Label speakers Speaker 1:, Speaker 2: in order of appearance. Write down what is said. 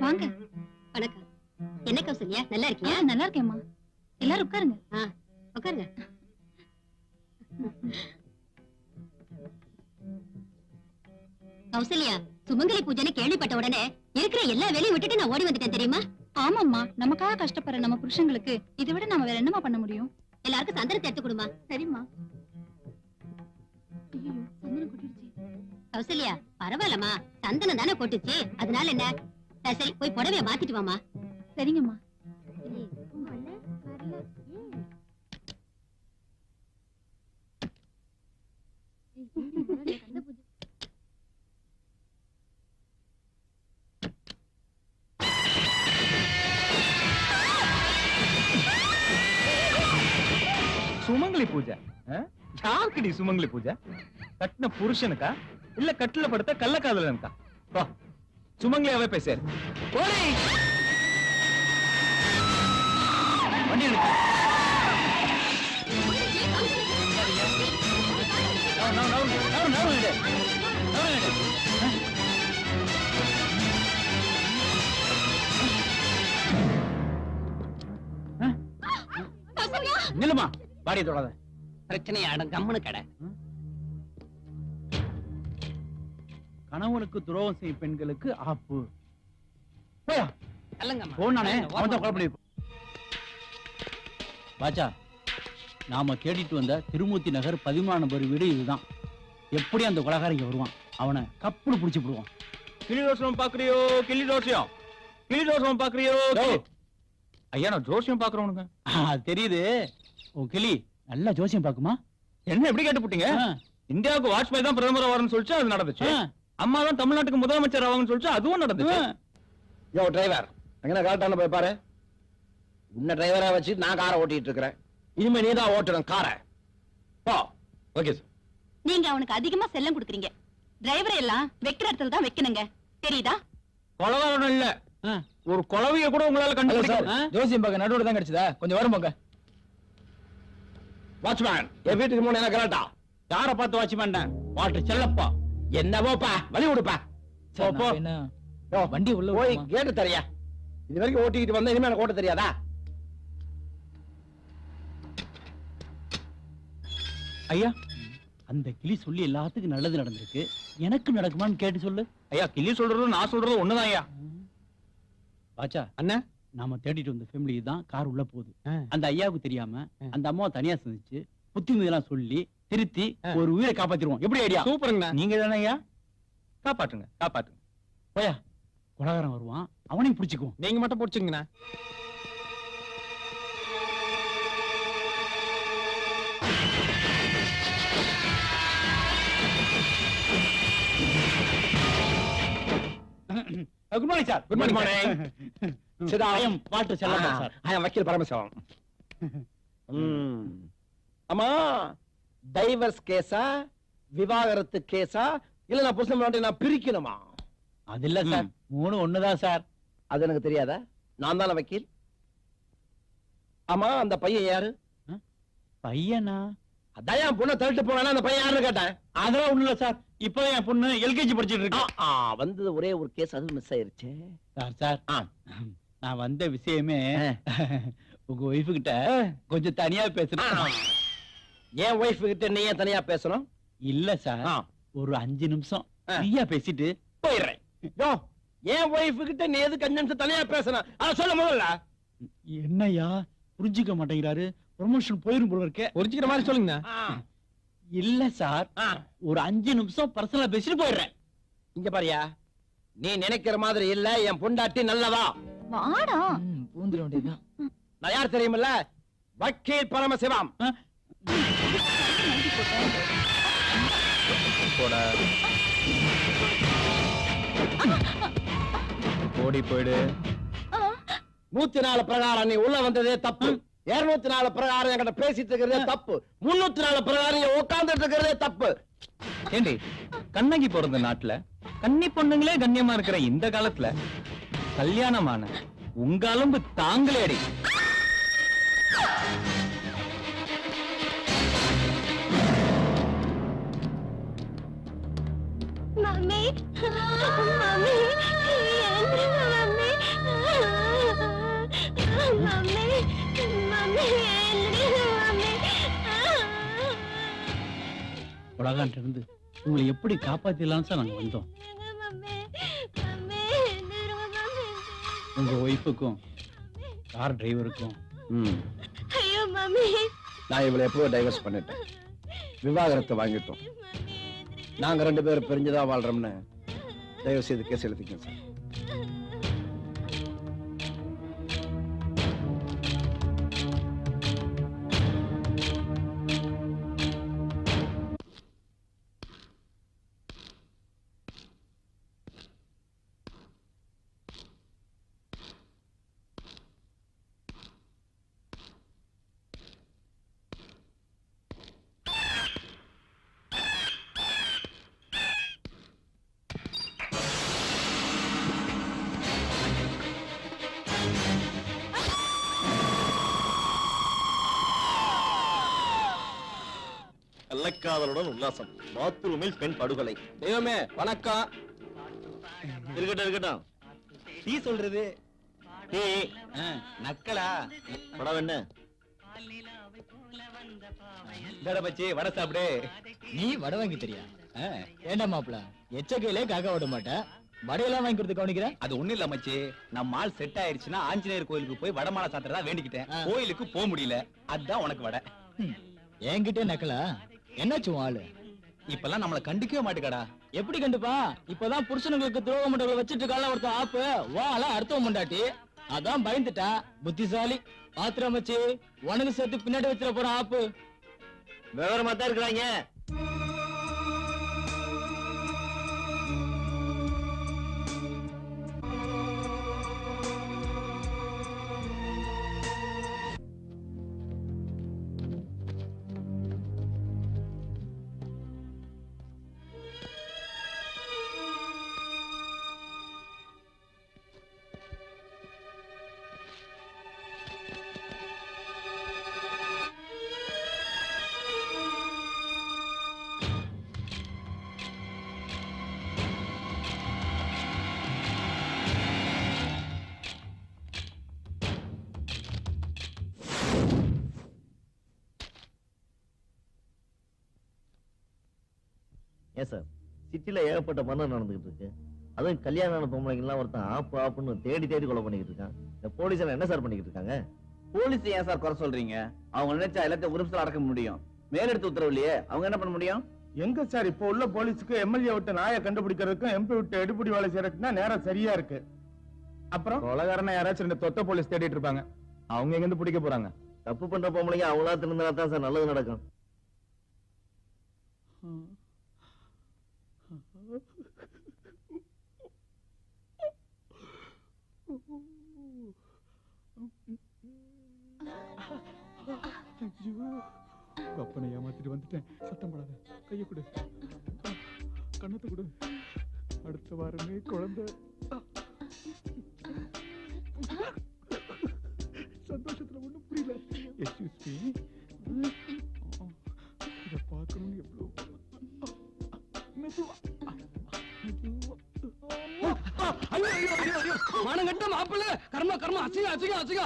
Speaker 1: வாங்க.
Speaker 2: வணக்கம். என்ன கௌசல்யா, நல்லா இருக்கியா?
Speaker 1: நல்லா இருக்கேம்மா. எல்லாரும் உட்காருங்க.
Speaker 2: உட்காருங்க. கௌசல்யா, சுமங்கலி பூஜைன்னு கேள்விப்பட்ட உடனே இருக்கிற எல்லா வேலையும் விட்டுட்டு நான் ஓடி வந்துட்டேன் தெரியுமா?
Speaker 1: ஆமாம்மா, நமக்காக கஷ்டப்படுற நம்ம புருஷங்களுக்கு இதை விட நம்ம வேற என்னமா பண்ண முடியும்?
Speaker 2: எல்லாருக்கும் சந்தனத்தை எடுத்து கொடுமா.
Speaker 1: சரிம்மா.
Speaker 2: கௌசல்யா, பரவாயில்லம்மா, சந்தனம் தானே கொட்டுச்சு, அதனால என்ன? சரி, போய் புடவைய மாத்திட்டு வாமா.
Speaker 1: சரிங்கம்மா.
Speaker 3: சுமங்கலி பூஜை? யாருக்குடி சுமங்கலி பூஜை? கட்டின புருஷனுக்கா இல்ல கட்டில படுத்த கள்ளக்காதலனுக்கா? சுமங்கலியாவே பேசாரு. வண்டி எடுக்க. நில்லுமா, பாடி தொடாத.
Speaker 4: பிரச்சனையாடும் கம்முனு கடை.
Speaker 3: கணவனுக்கு துரோகம் செய்யும் பெண்களுக்கு ஆப்பு.
Speaker 5: பாச்சா, நாம கேட்டுட்டு வந்த திருமூர்த்தி நகர் 13 நம்பர் வீடு இதுதான். எப்படி அந்த கொலகாரிங்க வருவான், அவனை கப்புனு புடிச்சு போடுவான்.
Speaker 3: கிளி தோஷம் பாக்குறியோ? கிளி தோஷம், கிளி தோஷம் பாக்குறியோ? ஐயா, நான் ஜோசியம் பாக்குறவனுங்க.
Speaker 5: தெரியுது, உன் கிளி நல்லா ஜோசியம் பாக்குமா?
Speaker 3: என்ன எப்படி கேட்டுப்பட்டீங்க? இந்தியாவுக்கு வாஜ்பாய் தான் பிரதமர் ஆவார்னு சொல்லிச்சு, அது நடந்துச்சு. அம்மா தான் தமிழ்நாட்டுக்கு முதலமைச்சர் ஆவாங்கன்னு சொல்லிச்சு, அதுவும் நடந்துச்சு.
Speaker 4: யோ டிரைவர், எங்கன காட்டான போய் பாரு. உன்ன டிரைவரா வச்சு நான் காரை ஓட்டிட்டு இருக்கிறேன். இனிமே நீ தான் ஓட்டணும் காரை. போ.
Speaker 3: Okay sir.
Speaker 1: நீங்க அவனுக்கு அதிகமா செல்லம் கொடுக்குறீங்க. டிரைவர் எல்லாம் வைக்கிற இடத்துல தான் வைக்கணுங்க, தெரியுதா?
Speaker 3: கொலகாரன் இல்ல, ஒரு கொலவைய கூட உங்களால கண்டுபிடிக்க.
Speaker 5: ஜோசியம் பார்க்க நடுவோட தான் கிடைச்சதா? கொஞ்சம் வரும் போங்க.
Speaker 4: வாட்ச்மேன், என் வீட்டுக்கு மூணு என்ன கரெக்டா?
Speaker 5: யார பார்த்து வாட்ச்மேன்? வாட்டர் செல்லப்பா.
Speaker 4: என்னவோப்பா, வழி விடுப்பா.
Speaker 5: வண்டி உள்ள
Speaker 4: போய் கேட்டு தரியா? இது வரைக்கும் ஓட்டிக்கிட்டு வந்தா இனிமே எனக்கு ஓட்ட தெரியாதா?
Speaker 5: ஐயா, அந்த கிளி சொல்லி எல்லாத்துக்கும் நல்லது நடந்திருக்கு, எனக்கு நடக்குமான்னு கேட்டு சொல்லு.
Speaker 3: ஐயா, கிளி சொல்றது நான் சொல்றது ஒண்ணுதான் ஐயா.
Speaker 5: பாச்சா
Speaker 3: அண்ணா,
Speaker 5: நாம தேடிட்டு வந்த ஃபேமிலி தான் கார் உள்ள போகுது. அந்த ஐயாவுக்கு தெரியாம அந்த அம்மாவை தனியா சந்திச்சு புத்திமதியெல்லாம் சொல்லி திருத்தி ஒரு உயிரை காப்பாத்திடுவோம். எப்படி ஐடியா?
Speaker 3: சூப்பருங்க. நீங்க தானே ஐயா? காப்பாற்றுங்க, காப்பாற்றுங்க.
Speaker 5: போயா, கொலகாரன் வருவான், அவனையும் பிடிச்சுக்குவோம்.
Speaker 3: நீங்க மட்டும் பிடிச்சுங்கண்ணா.
Speaker 5: Good morning sir.
Speaker 4: Good morning.
Speaker 5: Sita, I am water Chellappa sir.
Speaker 4: I am வக்கீல் பரமசிவம். அம்மா, டைவர்ஸ் கேஸா, விவாகரத்து கேஸா, இல்ல நான் புருஷன் நான் பிரிக்கணுமா?
Speaker 5: அது இல்ல சார், மூணு ஒண்ணுதான் சார்.
Speaker 4: அது எனக்கு தெரியாதா? நான் தானே வக்கீல். ஆமா, அந்த பையன் யாரு?
Speaker 5: பையனா?
Speaker 4: அதான் என் பொண்ணை தள்ளிட்டு போனா அந்த பையன் யாருன்னு கேட்டேன்.
Speaker 5: அதெல்லாம் ஒண்ணு இல்ல சார், இப்பதான் என் பொண்ணு எல்கேஜி படிச்சுட்டு இருக்கா.
Speaker 4: வந்தது ஒரே ஒரு கேஸ், அது மிஸ் ஆயிருச்சு
Speaker 5: சார். சார், நான் வந்த விஷயமே உங்க ஒய்ஃபு கிட்ட கொஞ்சம் தனியா பேசுறேன்.
Speaker 4: என் ஒய்ஃப் கிட்ட நீ ஏன் தனியா பேசணும்?
Speaker 5: இல்ல சார், ஒரு 5 நிமிஷம் ஃப்ரீயா பேசிட்டு
Speaker 4: போயிடுறேன். என் ஒய்ஃப் கிட்ட நீ எதுக்கு 5 நிமிஷம் தனியா பேசணும்? அத சொல்ல முதல்ல.
Speaker 5: என்னையா புரிஞ்சுக்க மாட்டேங்கிறாரு? ப்ரமோஷன் போயிரும் போல இருக்கே.
Speaker 3: புரிஞ்சுக்கிற மாதிரி சொல்லுங்க.
Speaker 5: இல்ல சார், ஒரு 5 நிமிஷம் பர்சனலா பேசிட்டு போயிடுறேன்.
Speaker 4: இங்க பாரியா, நீ நினைக்கிற மாதிரி இல்ல, என் பொண்டாட்டி நல்லவா.
Speaker 1: வாடா,
Speaker 5: பூந்துட வேண்டியதுதான்.
Speaker 4: நான் யார் தெரியுமில்ல? வக்கீல் பரமசிவம்.
Speaker 3: ஓடி போயிடு.
Speaker 4: 104 பிரகாரம் நீ உள்ள வந்ததே தப்பு. 204 பிரகாரம் என்கிட்ட பேசிட்டு இருக்கிறதே தப்பு. 304 பிரகாரம் உட்கார்ந்துட்டு இருக்கிறதே தப்பு.
Speaker 3: ஏண்டி, கண்ணகி பிறந்த நாட்டுல கன்னி பொண்ணுங்களே கண்ணியமா இருக்கிற இந்த காலத்துல கல்யாணமான உங்க அலும்பு தாங்களேடி.
Speaker 2: மம்மி, மம்மி,
Speaker 5: உங்களை எப்படி காப்பாத்திடலாம் சார் நாங்க வந்தோம். உங்க ஒய்ஃபுக்கும் கார் டிரைவருக்கும்
Speaker 4: நான் இவளை எப்பவோ டைவர்ஸ் பண்ணிட்டேன். விவாகரத்தை வாங்கிட்டோம். நாங்க 2 பேரும் பிரிஞ்சுதான் வாழ்றோம்னு தயவு செய்து கேஸ் எழுதிக்கங்க சார்.
Speaker 6: கள்ளக்காதலுடன் உல்லாசம், பாத்ரூமில் பெண் படுகொலை.
Speaker 4: தெய்வமே வணக்கம்.
Speaker 6: இருக்கட்டும்.
Speaker 3: டீ சொல்றது
Speaker 6: டீ
Speaker 3: நக்கலா?
Speaker 6: படம் என்ன?
Speaker 3: பச்சி வடை சாப்பிடு.
Speaker 7: நீ வடை வாங்கி தெரியா? ஏண்டா மாப்பிள, எச்சக்கையிலே காக்க விட மாட்டேன், வடையெல்லாம் வாங்கி கொடுத்து கவனிக்கிற?
Speaker 3: அது ஒண்ணு இல்ல மச்சி, நம்ம மால் செட் ஆயிருச்சுன்னா ஆஞ்சநேயர் கோயிலுக்கு போய் வடமாலை சாத்திரதா வேண்டிக்கிட்டேன். கோயிலுக்கு போக முடியல, அதான் உனக்கு வடை.
Speaker 7: என்கிட்ட நக்கலா? என்னாச்சு உன் ஆளு?
Speaker 3: இப்பெல்லாம் நம்மள கண்டுக்கவே மாட்டுக்கடா.
Speaker 7: எப்படி கண்டுப்பா? இப்பதான் புருஷனுங்களுக்கு துரோக மண்டபம் வச்சிட்டு இருக்கால ஒருத்தன் ஆப்பு, வாழ அடுத்தவன் முண்டாட்டி, அதான் பயந்துட்டா. புத்திசாலி. பாத்திரம் வச்சு உனக்கு சேர்த்து பின்னாடி வச்சிட போறான் ஆப்பு.
Speaker 6: விவரமா தான் இருக்கிறாங்க. ஏன் சார், சிட்டில ஏகப்பட்ட மரணம் நடந்துகிட்டு இருக்கு. அதுவும் கல்யாணம் பொம்பளைங்கெல்லாம் ஒருத்தன் ஆப்பு ஆப்புன்னு தேடி தேடி கொலை பண்ணிக்கிட்டு இருக்கான். இந்த போலீஸ் என்ன சார் பண்ணிக்கிட்டு இருக்காங்க?
Speaker 3: போலீஸ் ஏன் சார் குறை சொல்றீங்க? அவங்க நினைச்சா எல்லாத்தையும் ஒரு நிமிஷத்துல அடக்க முடியும். மேலெடுத்து உத்தரவு இல்லையே, அவங்க என்ன பண்ண முடியும்?
Speaker 8: எங்க சார் இப்போ உள்ள போலீஸுக்கு எம்எல்ஏ விட்டு நாயை கண்டுபிடிக்கிறதுக்கும் எம்பி விட்டு எடுபடி வேலை செய்யறதுக்கு தான் நேரம் சரியா இருக்கு. அப்புறம் கொலகாரனை யாராச்சும் 2 தொத்த போலீஸ் தேடிட்டு இருப்பாங்க, அவங்க எங்க இருந்து பிடிக்க போறாங்க?
Speaker 6: தப்பு பண்ற பொம்பளைங்க அவங்களா திருந்தா தான் சார் நல்லது நடக்கும்.
Speaker 8: அப்பனை ஏமாத்திட்டு வந்துட்டேன். சத்தம் போடாத, கையை கொடு, கண்ணத்தை கொடு. அடுத்த வாரமே குழந்தை. சந்தோஷத்துல ஒண்ணும் புரியல. எக்ஸ்கியூஸ் மீ, இத பார்க்கணும்னு எவ்வளவு
Speaker 7: மானங்கட்ட மாப்பிள்ள, கர்ம கர்ம, அசிங்க அசிங்க அசிங்க.